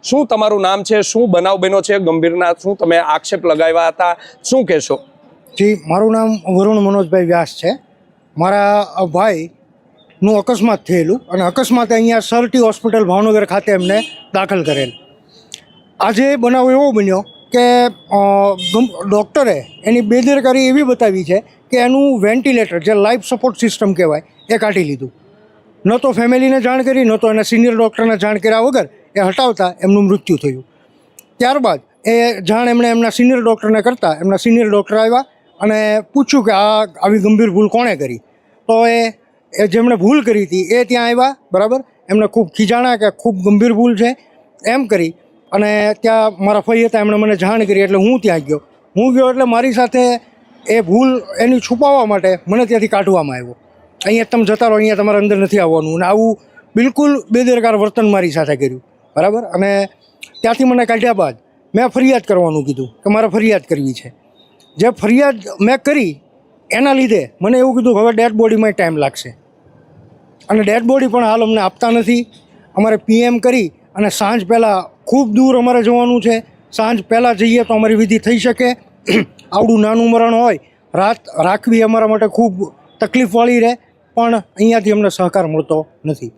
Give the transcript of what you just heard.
શું તમારું નામ છે, શું બનાવ બન્યો છે ગંભીરના, શું તમે આક્ષેપ લગાવ્યા હતા, શું કહેશો? જી, મારું નામ વરુણ મનોજભાઈ વ્યાસ છે. મારા ભાઈનું અકસ્માત થયેલું અને અકસ્માત અહીંયા સરટી હોસ્પિટલ ભાવનગર ખાતે એમને દાખલ કરેલ. આજે બનાવ એવો બન્યો કે ડૉક્ટરે એની બેદરકારી એવી બતાવી છે કે એનું વેન્ટિલેટર, જે લાઈફ સપોર્ટ સિસ્ટમ કહેવાય, એ કાઢી લીધું. ન તો ફેમિલીને જાણ કરી, ન તો એના સિનિયર ડૉક્ટરને જાણ કર્યા વગર એ હટાવતા એમનું મૃત્યુ થયું. ત્યારબાદ એ જાણ એમણે એમના સિનિયર ડૉક્ટરને કરતાં એમના સિનિયર ડૉક્ટર આવ્યા અને પૂછ્યું કે આવી ગંભીર ભૂલ કોણે કરી. તો એ જેમણે ભૂલ કરી હતી એ ત્યાં આવ્યા, બરાબર. એમને ખૂબ ખીજાણા કે ખૂબ ગંભીર ભૂલ છે એમ કરી, અને ત્યાં મારા ફઈ હતા, એમણે મને જાણ કરી એટલે હું ત્યાં ગયો. એટલે મારી સાથે એ ભૂલ એની છુપાવવા માટે મને ત્યાંથી કાઢવામાં આવ્યો. અહીંયા તમે જતા રહો, અહીંયા તમારે અંદર નથી આવવાનું, અને આવું બિલકુલ બેદરકાર વર્તન મારી સાથે કર્યું, બરાબર. અને ત્યાંથી મને કાઢ્યા બાદ મેં ફરિયાદ કરવાનું કીધું કે મારે ફરિયાદ કરવી છે. જે ફરિયાદ મેં કરી એના લીધે મને એવું કીધું હવે ડેડ બોડીમાં ટાઈમ લાગશે, અને ડેડ બોડી પણ હાલ અમને આપતા નથી. અમારે પીએમ કરી અને સાંજ પહેલાં ખૂબ દૂર અમારે જવાનું છે. સાંજ પહેલાં જઈએ તો અમારી વિધિ થઈ શકે. આવડું નાનું મરણ હોય, રાત રાખવી અમારા માટે ખૂબ તકલીફવાળી રહે, પણ અહીંયાથી અમને સહકાર મળતો નથી.